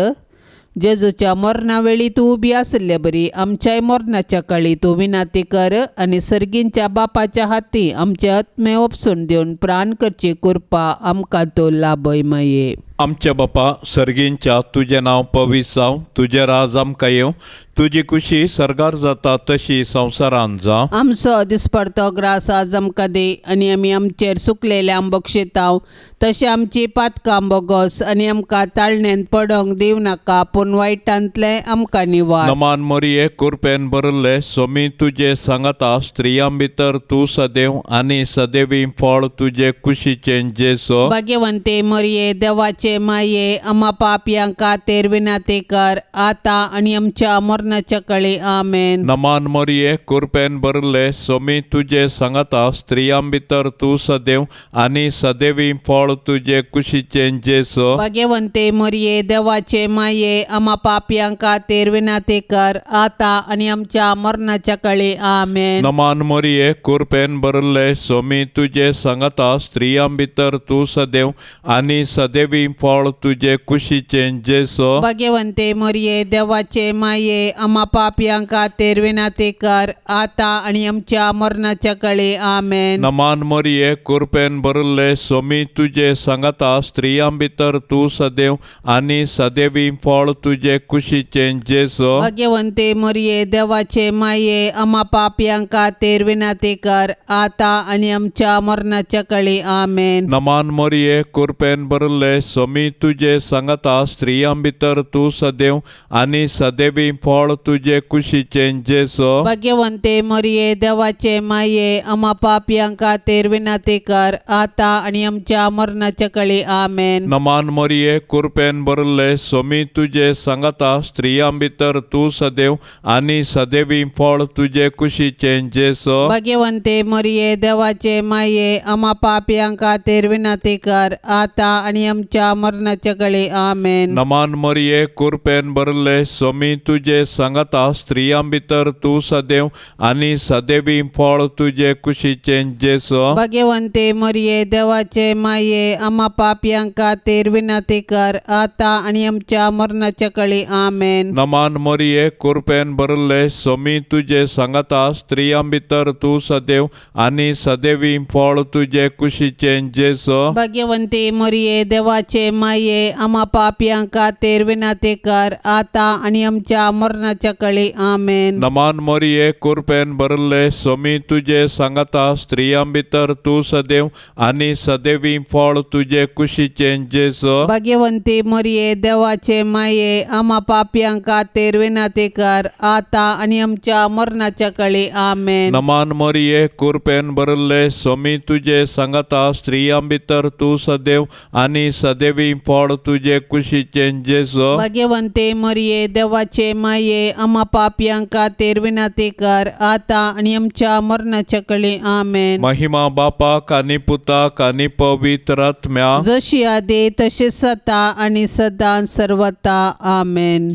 जेजूच्या मरणा वेळी तूं उबी आसले बरी आमच्याय मरणाच्या काळी तूं विनाती कर आनी सर्गींच्या बापाच्या हाती आमचे आत्मे ओपसून दिवन प्राण करची कृपा आमकां तूं लाभय माये. आमच्या बापा सर्गींच्या तुझें नांव पवित्र जावं, तुजें राज आमकां येवं, तुजी खुशी सरगार जाता तशी संवसारांत जावं. आमचो दिसपडतो ग्रास आज आमकां दी आनी आमी आमचेर सुकलेल्या बक्षितांव तशें आमची पातकां बोगोस आनी आमकां ताळणेन पडोंक दिवं नाका पूण वायटांतले आमकां निवार. नमान मोरये कृपेन भरले सोमी तुजे सांगता स्त्रियां भितर तूं सदैव आनी सदैवी फळ तुजे कुशीचें जेजू. भाग्यवंते मोरये देवाचे माये आम्हा पापयां खातीर विनाती कर आता आनी आमच्या मरणाच्या काळी आमेन. नमान मोरये कृपेन भरले सोमी तुजे सांगता स्त्रियां भितर तूं सदैव आनी सदैवी फळ तुजे कुशीचें जेजू. भाग्यवंते मोरये देवाचे माये आम्हा पापयां खातीर विनाती कर आता आनी आमच्या मरणाच्या काळी आमेन. नमान मोरये कृपेन भरले सोमी तुजे सांगता स्त्रियां भितर तूं सदैव आनी सदैवी फळ तुझे कुशीचे जेसो भाग्यवंते मोरये देवाचे माये आम्हा पापियांका तेरविनाते कर आता आणि आमच्या मरणाच्या कळे आमेन. नमान मरिये कृपेन भरले सोमी तुझे सांगता स्त्रियां भितर तू सदैव आणि सदैवी फळ तुझे कुशीचे जेसो भाग्यवंते मोरये देवाचे माये आम्हा पापियांका तेरविनाते कर आता आणि आमच्या मरणाच्या कळे आमेन. नमान मरिये कृपेन भरले सोमी तुझे सांगता स्त्रियां भितर तू सदैव आणि सदैवी फळ तुझे कुशीचे जेसो भाग्यवंते मोरये देवाचे माये आम्हा पापियांका तेरविनाते कर आता आणि आमच्या मरणाच्या कळे आमेन. नमान मरिये कृपेन भरले सोमी तुझे सांगता स्त्रियां भितर तू सदैव आणि सदैवी फळ तुझे कुशीचे जेसो भाग्यवंते मोरये देवाचे माये आम्हा पापियांका तेरविनाते कर आता आणि आमच्या मरणाच्या कळे आमेन. नमान मरिये कृपेन भरले सोमी तुझे सांगता स्त्रियां भितर तू सदैव आणि सदैवी फळ तुझे कुशीचे जेसो भाग्यवंते मोरये देवाचे माये आम्हा पापियांका तेरविनाते कर आता आणि आमच्या मरणाच्या कळे आमेन. नमान मरिये कृपेन भरले सोमी तुझे सांगता स्त्रियां भितर तू सदैव आणि सदैवी फळ तुझे कुशीचे जेसो भाग्यवंते मोरये देवाचे माये आम्हा पापियांका तेरविनाते कर आता आणि आमच्या मरणाच्या कळे आमेन. नमान मरिये कृपेन भरले सोमी तुझे सांगता स्त्रियां भितर तू सदैव आणि सदैवी फळ तुझे कुशीचे जेसो भाग्यवंते मोरये देवाचे माये आम्हा पापियांका तेरविनाते कर आता आणि आमच्या मरणाच्या कळे आमेन. नमान मरिये कृपेन भरले सोमी तुझे सांगता स्त्रियां भितर तू सदैव आणि सदैवी फळ तुझे कुशीचे जेसो भाग्यवंते मोरये देवाचे माये आम्हा पापियांका तेरविनाते कर आता आणि आमच्या मरणाच्या कळे आमेन. महिमा बापाक आणि पुताक आणि पवित्र आत्म्या जशी आदी तसे सता आणि सदां सर्वता आमेन.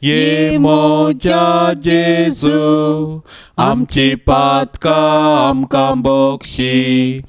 ये मोजा जेजू आमची पातका आमकां बक्षी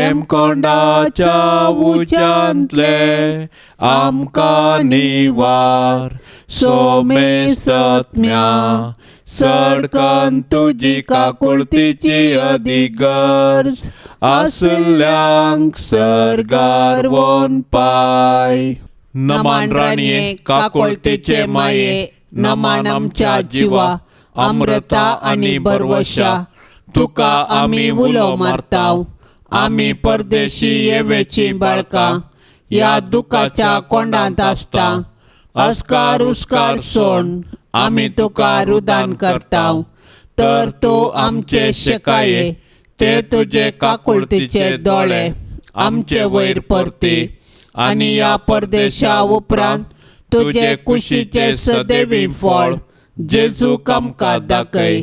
एम कोंडाच्या उज्यांतले आमकां निवार सोमे सत्म्या सडकन तुजी काकुळतीची अधिगर्ज आसल्यांक सरगार वोन पाय. नमान राणये काकुळतेचे माये नमान आमच्या जिवा अमृता आणि बरवशा तुका आमी उलो मारताव. आमी परदेशी येवेची बाळकां या दुखाच्या कोंडांत आसता. अस्कार उस्कार सोड आमी तुका रुदान करताव. तर तूं आमचे शेकाये ते तुजे काकुळतीचे दोळे आमचे वयर परती आणि या परदेशा उपरांत तुझे कुशीचे सदैवी फळ जेजूक आमकां दाखय.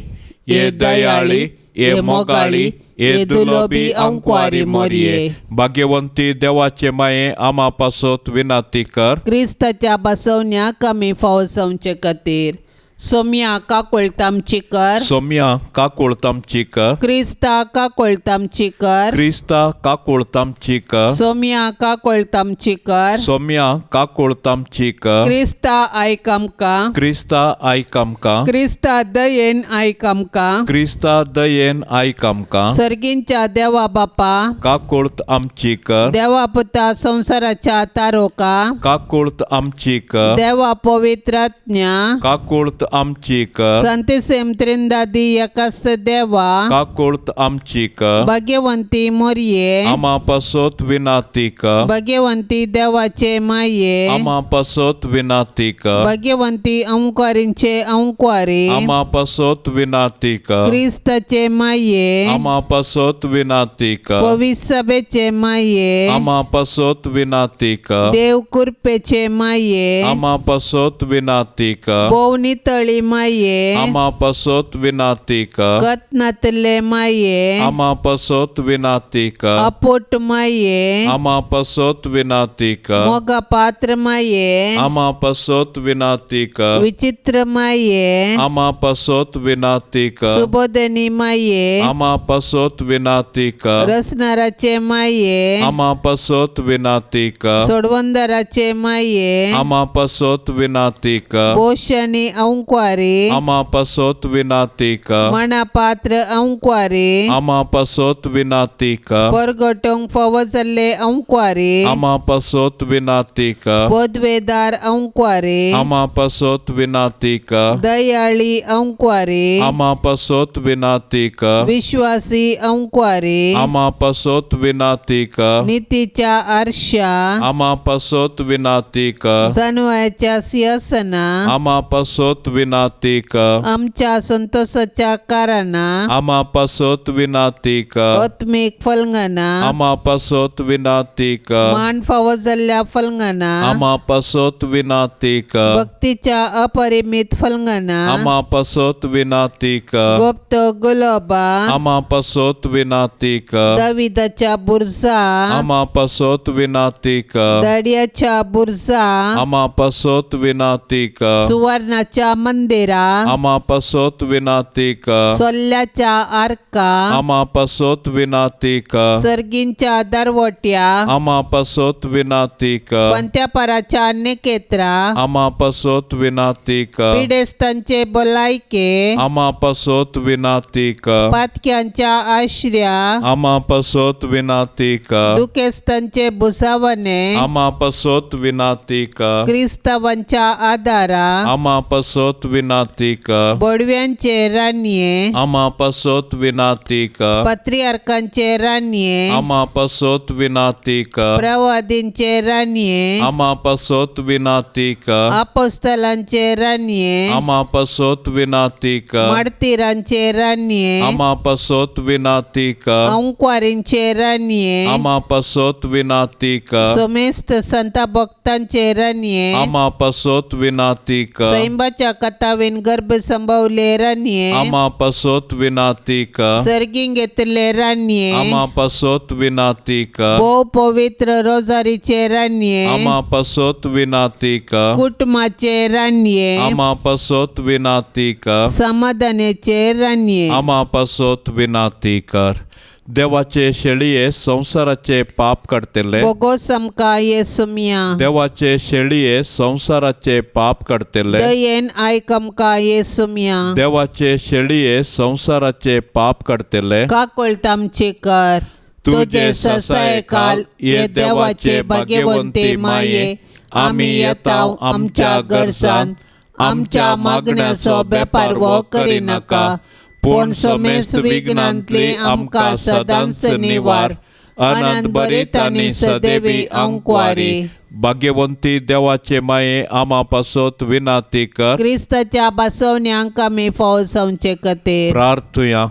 ये दयाळी ये मोगाळी ये दुलोबी अंकवारी मोरये. भाग्यवंती देवाचे माये आम्हा पासत विनाती कर. क्रिस्ताच्या बसवण्याक आमी फावो जावचे खातीर सोम्या काकुळतामची कर. सोम्या काकुळतामची कर. क्रिस्ता काकुळतामची कर. क्रिस्ता काकुळतामची कर. सोम्या काकुळतामची कर. सोम्या काकुळतामची कर. क्रिस्ता आयक आमकां. क्रिस्ता आयक आमकां. क्रिस्ता दयेन आयक आमकां. क्रिस्ता दयेन आयक आमकां. सर्गींच्या देवा बापा काकुळत आमची कर. देवा पुता संसाराच्या तारोका काकुळत आमची कर. देवा पवित्रात्म्या काकुळत आमची कर. संतसेम त्रिंदादी एकाच देवा काकुळत आमची कर. भाग्यवंती मोरये आम्हा पासत विनाती कर. भाग्यवंती देवाचे माये आम्हा पासत विनाती कर. भाग्यवंती अंकुवारींचे अंकुवारी आम्हा पासत विनाती कर. क्रिस्ताचे माये आम्हा पासत विनाती कर. पवित्र सभेचे माये आम्हा पासत विनाती कर. देव कृपेचे माये आम्हा पासत विनाती कर. भोव नितळ कुंडळी माये आमा पसोत विनातीक कत्नातले माये आमा पसोत विनातीक अपोट माये आमा पसोत विनातीक मोगा पात्र माये आमा पसोत विनातीक विचित्र माये आमा पसोत विनातीक सुबोधनी माये आमा पसोत विनातीक रसनाराचे माये आमा पसोत विनातीक सोडवंदराचे माये आमा पसोत विनातीक पोषणी अंक्वारी आमा पसोत विनातीक मनापात्र अंक्वारी आमा पसोत विनातीक परगटोंग फवजल्ले अंक्वारी आमा पसोत विनातीक पदवेदार अंक्वारी आमा पसोत विनातीक दयाळी अंक्वारी आमा पसोत विनातीक विश्वासी अंक्वारी आमा पसोत विनातीक नीतीच्या आरशा आमा पसोत विनातीक सनवायच्या सिंहासना आमा पसोत विनातीक आमच्या संतोषाच्या कारणा आमा पसोत विनातीक आत्मिक फलंगना आमा पसोत विनातीक मान फवजल्ल्या फलंगना आमा पसोत विनातीक भक्तीच्या अपरिमित फलंगना आमा पसोत विनातीक गुप्त गुलाबा आमा पसोत विनातीक दाविदाच्या बुरजा आमा पसोत विनातीक दड्याच्या बुरजा आमा पसोत विनातीक सुवर्णाच्या मंदिरा आमा पसोत विनातीक सोल्ल्याच्या आर्का आमा पसोत विनातीक सर्गींच्या दरवट्या आमा पसोत विनातीक पंत्यापराच्या नेकेत्रा आमा पसोत विनातीक पिडेस्तांचे बोलायके आमा पसोत विनातीक पातक्यांच्या आश्र्या आमा पसोत विनातीक दुखेस्तांचे भुसावणे आमा पसोत विनातीक क्रिस्तावांच्या आदारा आमा पसोत विनातीक बोडव्यांचे रान्ये आमा पसोत विनातीक पत्रियार्कांचे रान्ये आमा पसोत विनातीक प्रवादींचे रान्ये आमा पसोत विनातीक अपोस्तलांचे रान्ये आमा पसोत विनातीक मार्तिरांचे रान्ये आमा पसोत विनातीक अंक्वारींचे रान्ये आमा पसोत विनातीक सोमेस्त संत भक्तांचे रान्ये आमा पसोत विनातीक सैंबाच्या कथावेन गर्भ संभवले रान्ये आमा पसोत विनातीक सर्गींग घेतले रान्ये आमा पसोत विनातीक भोव पवित्र रोजारीचे रान्ये आमा पसोत विनातीक कुटुंबाचे रान्ये आमा पसोत विनातीक समाधानाचे रान्ये आमा पसोत विनातीकर देवाचे शेळये संसाराचे पाप काडतले बोगो समका येसुमिया देवाचे शेळये संसाराचे पाप काडतले दयेन आयकमका येसुमिया देवाचे शेळये संसाराचे पाप काडतले काकोळतामचे कर तुझे ससाय काल ये देवाचे भाग्यवंते माये आम्ही येताव आमच्या गरजान आमच्या मागण्याचो बेपार वो करिनाका पूण समेस विघ्नांतली आमकां सदांच निवार अनंत बरीत आनी सदैवी अंक्वारी भाग्यवंती देवाचे माये आमा पासोत विनाती कर क्रिस्ताच्या बसवण्यांक आमी फावो जावचे खातीर प्रार्थुया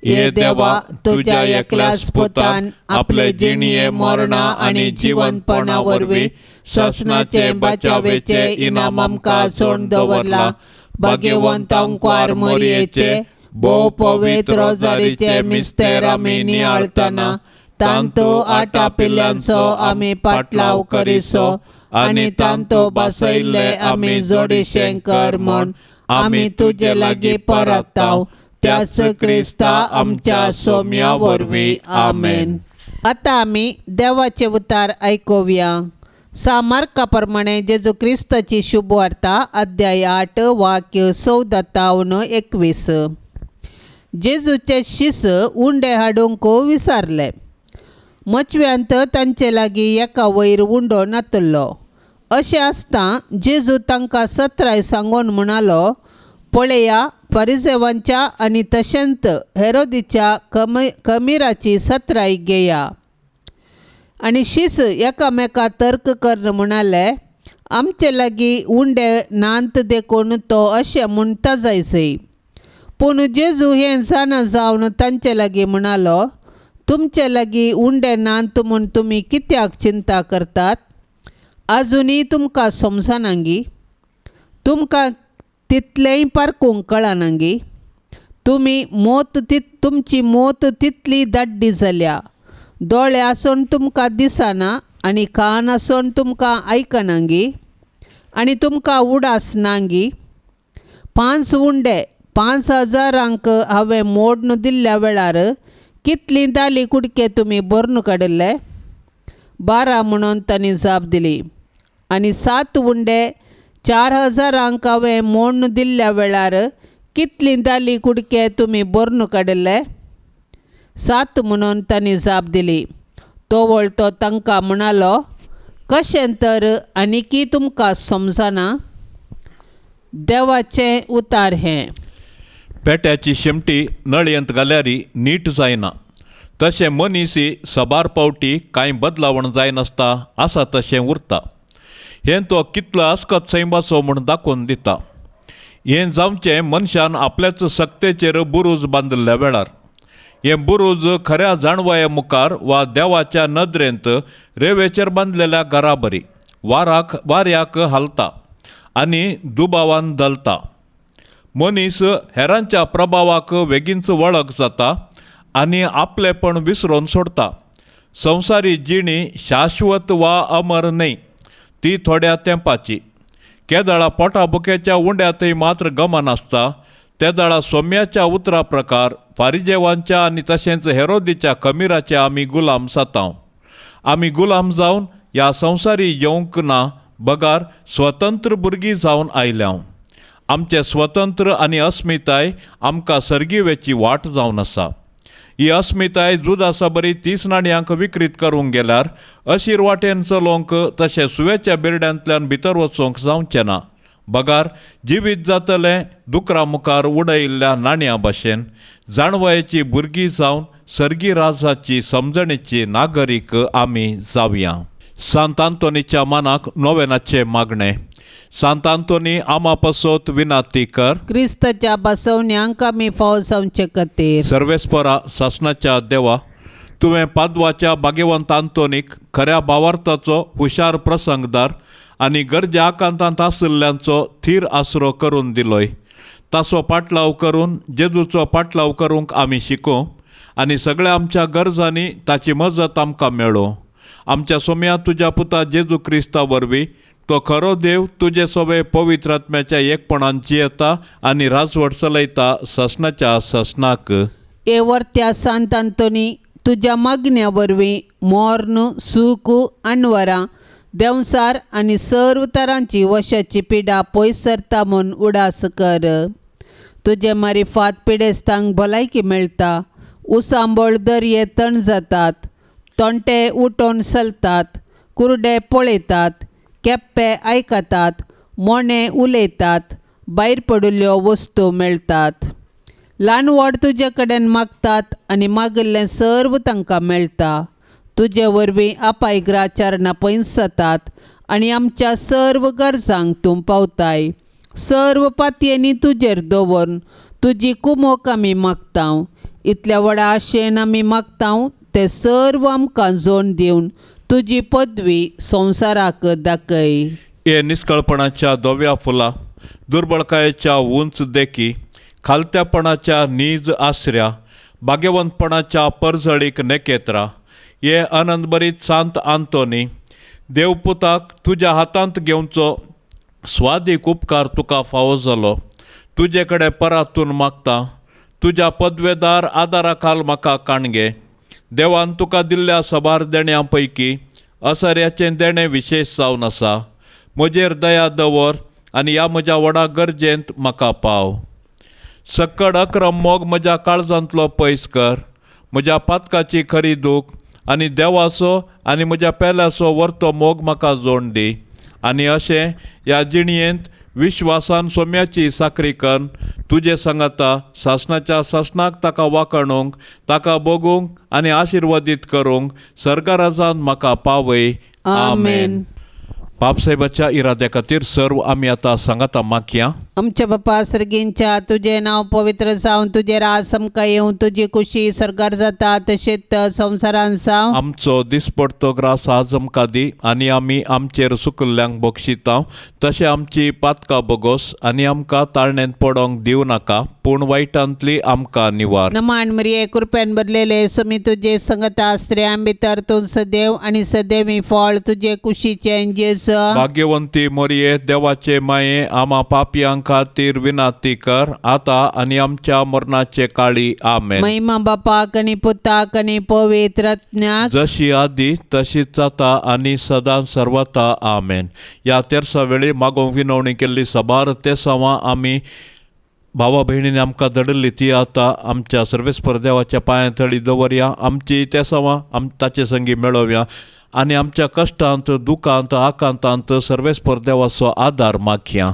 हे देवा तुझ्या एकल्याच पुतान आपले जिणये मरणा आनी जिवंतपणा वरवीं श्वसनाचे बचावेचे इनाम आमकां सोडून दवरला भाग्यवंत अंक्वार मोरयेचे भोव पवित्र रोजारीचे मिस्तेर आमी नियाळतना तांतो आटा पिल्ल्यांचो आमी पाटलाव करिसो आनी तांतो बसयल्ले आमी जोडिशें कर म्हूण आमी तुजे लागीं परताव त्याच क्रिस्ता आमच्या सोम्या वरवीं आमेन. आतां आमी देवाचे उतार आयकुया. सामार्का प्रमाणे जेजू क्रिस्ताची शुभ वार्ता अध्याय 8 वाक्य 14-21. जेजूचे शिस उंडे हाडूंक विसारले. मचव्यांत तांचे लागीं एका वयर उंडो नातल्लो. अशें आसता जेजू तांकां सत्राय सांगून म्हणालो, पळया फरिसेवांच्या आनी तशेंच हेरोदीच्या कमीराची सत्राय घेया. आनी शिस एकामेका तर्क करून म्हणाले, आमचे लागीं उंडे नांत देखून तो अशें म्हणटा जायसै. पूण जेजू हें जाणा जावन तांचे लागीं म्हणालो, तुमचे लागीं उंडे नांत म्हूण तुमी कित्याक चिंता करतात? आजुनी तुमकां समजनांगी? तुमकां तितलेंय पारकूंक कळनांगी. तुमची मोत तितली दाड्डी जाल्या. दोळे आसोन तुमकां दिसना आनी कान आसोन तुमकां आयकनांगी आनी तुमकां उडास नांगी. 5 उंडे 5,000 हांवें मोडून दिल्ल्या वेळार कितलीं दाली कुडके तुमी भरून काडिल्ले? 12 म्हणून तांणी जाप दिली. आनी 7 उंडे 4,000 हांवें मोडून दिल्ल्या वेळार कितलीं दाली कुडके तुमी भरून काडिल्ले? 7 म्हणून तांणी जाप दिली. तो तांकां म्हणालो, कशें तर आनीकी तुमकां समजना? देवाचें उतार हें. पेट्याची शेमटी नळयेंत घाल्यारी नीट जायना, तशें मनीसी सबार पावटी कांय बदलावण जायनासता आसा तशें उरता. हें तो कितलो आस्कत सैमाचो म्हूण दाखोवन दिता. हें जावचें मनशान आपल्याच सक्तेचेर बुरूज बांदिल्ल्या वेळार. हें बुरूज खऱ्या जाणवया मुखार वा देवाच्या नदरेंत रेंवेचेर बांदलेल्या घरा बरी वाऱ्याक हालता आनी दुबावान दलता. मनीस हेरांच्या प्रभावाक बेगीनच वळख जाता आनी आपलेपण विसरोन सोडता. संवसारी जिणी शाश्वत वा अमर न्हय, ती थोड्या तेंपाची. केदाळा पोटाबुकेच्या उंड्यातय मात्र गमन आसता. तेदाळा सोम्याच्या उतरा प्रकार फारिजेवांच्या आनी तशेंच हेरोदीच्या खमीराचे आमी गुलाम जाता. आमी गुलाम जावन ह्या संवसारी येवंक ना, बगार स्वतंत्र भुरगीं जावन आयल्या. आमचे स्वतंत्र आनी अस्मिताय आमकां सर्गिवेची वाट जावन आसा. ही अस्मिताय जुदासा बरी 30 नाण्यांक विक्रीत करूंक गेल्यार अशीर वाटेन चलोवंक तशें सुवेच्या बिरड्यांतल्यान भितर वचोंक जावचें ना. बगार जिवीत जातलें दुकरा मुखार उडयिल्ल्या नाण्या भाशेन जाणवयाची भुरगीं जावन सर्गी राजाची समजणेची नागरीक आमी जावया. सांत आंतोनीच्या मानाक नोवेनाचे मागणें. सांत आंतोनी आमा पसोत विनाती कर. क्रिस्ताच्या बसवण्यांक आमी फावो जावचे खातीर. सर्वेस्परा शासनाच्या देवा, तुवें पाद्वाच्या भाग्यवंत आंतोनीक खऱ्या भावार्थाचो हुशार प्रसंगदार आनी गरजा आकांतांत आशिल्ल्यांचो थीर आसरो करून दिलोय. ताचो पाटलाव करून जेजूचो पाटलाव करूंक आमी शिकूं आनी सगळ्या आमच्या गरजांनी ताची मजत आमकां मेळो. आमच्या सोम्या तुज्या पुता जेजू क्रिस्ता वरवीं तो खरो देव तुजे सोबे पवित्र आत्म्याच्या एकपणान जियेता आनी राजवट चलयता ससनाच्या ससनाक. ए वर्त्या सांत आंतोनी, तुज्या मागण्या वरवीं मोर्न सूख अनवरां देंवसार आनी सर्व तरांची वशाची पिडा पयस सरता म्हूण उडास कर. तुजे मारिफात पिडेस्तांक भलायकी मेळटा. उसांबळ दर्ये तण जातात. तोंटे उठोन चलतात. कुर्डे पळयतात. केप्पे आयकतात. मोणे उलयतात. भायर पडिल्ल्यो वस्तू मेळटात. ल्हान व्हड तुजे कडेन मागतात आनी मागिल्लें सर्व तांकां मेळटा. तुजे वरवीं आपायग्रा चारणां पयस जातात आनी आमच्या सर्व गरजांक तूं पावताय. सर्व पातयेनी तुजेर दवरून तुजी कुमोक आमी मागतांव. इतल्या व्हडा आशेन आमी मागतांव ते सर्व आमकां जोड दिवन तुजी पदवी संवसाराक दाखय. हे निश्कळपणाच्या धव्या फुलां, दुर्बळकायेच्या उंच देखी, खालत्यापणाच्या नीज आसऱ्या, भाग्यवंतपणाच्या परजळीक नेकेत्रा, हे आनंदभरीत सांत आंतोनी, देवपुताक तुज्या हातांत घेवचो स्वादीक उपकार तुका फावो जालो. तुजे कडेन परातून मागता. तुज्या पदवेदार आदारा खाल म्हाका काणगे. देवान तुका दिल्ल्या सबार देण्यां पैकी असऱ्याचें देणें विशेश जावन आसा. म्हजेर दया दवर आनी ह्या म्हज्या व्हडा गरजेंत म्हाका पाव. सक्कड अक्रम मोग म्हज्या काळजांतलो पयस कर. म्हज्या पातकाची खरी दूख आनी देवाचो आनी म्हज्या पेल्याचो व्हरतो मोग म्हाका जोड दी. आनी अशें ह्या जिणयेंत विश्वासान सोम्याची साखरी कर. तुजे सांगाता शासनाच्या शासनाक ताका वाखणूंक, ताका बगूंक आनी आशिर्वादीत करूंक सर्गाराजांत म्हाका पावय. आमेन. बापसाहेबाच्या इराद्या खातीर सर्व आमी आतां सांगाता मागया. आमच्या बापा सर्गींच्या तुझे नाव पवित्र जावन तुझे रास आमकां येवं तुजी कुशी सरकार जाता तशेंच संवसारान जावं. आमचो दिसपडतो ग्रास आज आमकां दी आनी आमी आमचेर सुकल्ल्यांक बक्षिता. तशें आमची पातकां बोगोस आनी आमकां ताळणेंत पडोंक दिवं नाका पूण वायटांतली आमकां निवार. नमान मरिये कृपेन भरलेले सुमी तुजे संगता स्त्रियां भितर तूं सदैव आनी सदैवी फळ तुजे कुशीचे जेस. भाग्यवंती मोरये देवाचे माये आमा पापयांक खातीर विनाती कर आता आनी आमच्या मरणाचे काळी. आमेन. महिमा बापाक आनी पुताक आनी पवित्र आत्म्याक जशी आदी तशीच जाता आनी सदां सर्वता. आमेन. या तेरसा वेळी मागोवंक विनवणी केल्ली सभार ते सवा आमी भावा भयणींनी आमकां धडल्ली ती आतां आमच्या सर्वेस्पर देवाच्या पांया तळी दवरया. आमची ते सवा ताचे संगी मेळोवया आनी आमच्या कश्टांत दुखांत आकांतांत सर्वेस्पर देवाचो आदार मागया.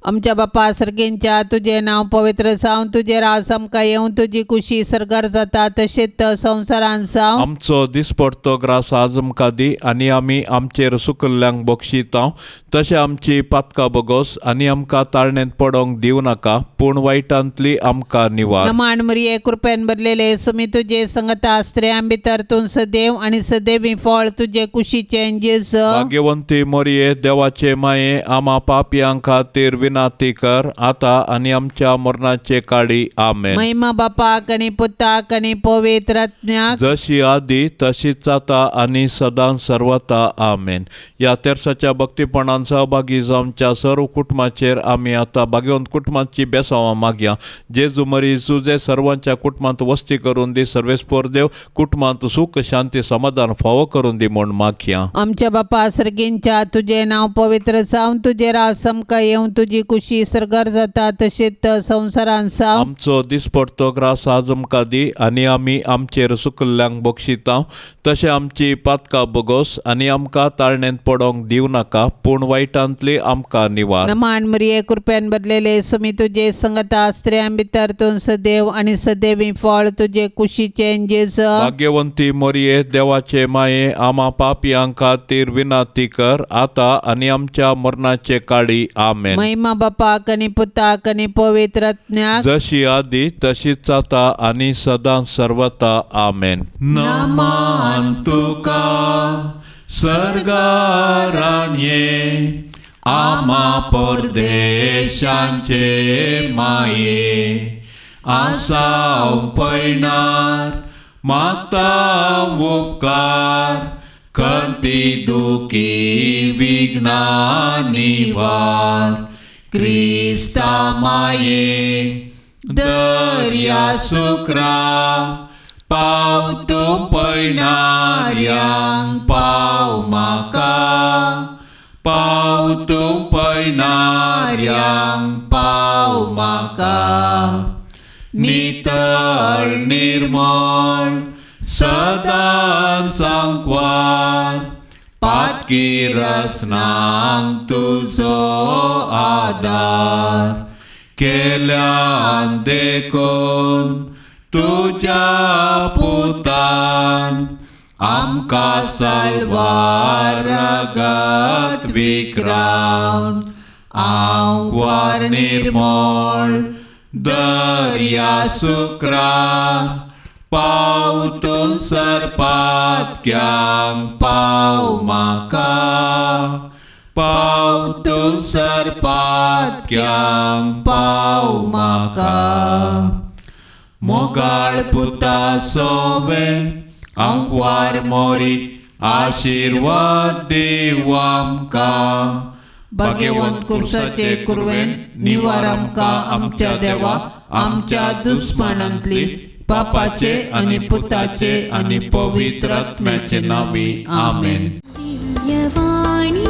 आमच्या बापा सर्गींच्या तुझे नाव पवित्र जावन तुझे रास आमकां येवं तुजी कुशी सरकार जाता तशेंच संवसारान जावं. आमचो दिसपडतो ग्रास आज आमकां दी आनी आमी आमचेर सुकल्ल्यांक बक्षिता. तशें आमची पातकां बोगोस आनी आमकां ताळणेंत पडोंक दिवं नाका पूण वायटांतली आमकां निवार. नमान मरिये कृपेन भरलेले सुमी तुजे संगता स्त्रियां भितर तूं सदैव आनी सदैवी फळ तुजे कुशीचे जेस. भाग्यवंती मोरये देवाचे माये आमा पापयांक खातीर विनाती कर आता आनी आमच्या मरणाचे काळी. आमेन. महिमा बापाक आनी पुताक आनी पवित्र आत्म्याक जशी आदी तशीच जाता आनी सदां सर्वता. आमेन. या तेरसाच्या भक्तीपणान सहभागी जावच्या सर्व कुटुंबाचेर आमी आतां भाग्यवंत कुटुंबाची बेसांवां मागया. जेजू मरी तुजे सर्वांच्या कुटुंबांत वस्ती करून दी. सर्वेस्पर देव कुटुंबांत सुख शांती समाधान फावो करून दी म्हूण मागया. आमच्या बापा सर्गींच्या तुझे नाव पवित्र जावन तुझे रास आमकां येवं तुजी कुशी सरकार जाता तशेंच संवसारान जावं. आमचो दिसपडतो ग्रास आज आमकां दी आनी आमी आमचेर सुकल्ल्यांक बक्षिता. तशें आमची पातकां बोगोस आनी आमकां ताळणेंत पडोंक दिवं नाका पूण वायटांतली आमकां निवार. नमान मरिये कृपेन भरलेले सुमी तुजे संगता स्त्रियां भितर तूं सदैव आनी सदैवी फळ तुजे कुशीचे जेस. भाग्यवंती मोरये देवाचे माये आमा पापयांक खातीर विनाती कर आता आनी आमच्या मरणाचे काळी. आमेन. महिमा बापाक आनी पुताक आनी पवित्र आत्म्याक जशी आदी तशीच जाता आनी सदां सर्वता. आमेन. नमान तुका सर्गारान ये आमा परदेशांचे माये आसाव पैनार माता उपकार कंती दुखी विघ्ना निवार. क्रिस्ता माये दर्या सुक्रा पाव तूं पैणाऱ्यांक पाव म्हाका पाव तूं पैणाऱ्यांक पाव म्हाका. नितळ निर्मळ सदां सांकवार पातकी रसनांक तुजो आदार. केल्यान देखून तुज्या पुतान आमकां साल्वार रगत विक्रावन. आंकवार निर्मळ दर्या सुक्रा पाव तूं सरपातक्यांक पाव म्हाका पाव तूं सरपातक्यांक पाव म्हाका. मोगाळ पुता सोबे आंकवार मोरी आशिर्वाद देव आमकां. भाग्यवंत कुर्साचे कुरवेन निवार आमकां आमच्या देवा आमच्या दुस्मनांतली पापाचे आनी पुताचे आनी पवित्र आत्म्याचे नांवी. आमेन. दिव्यवाणी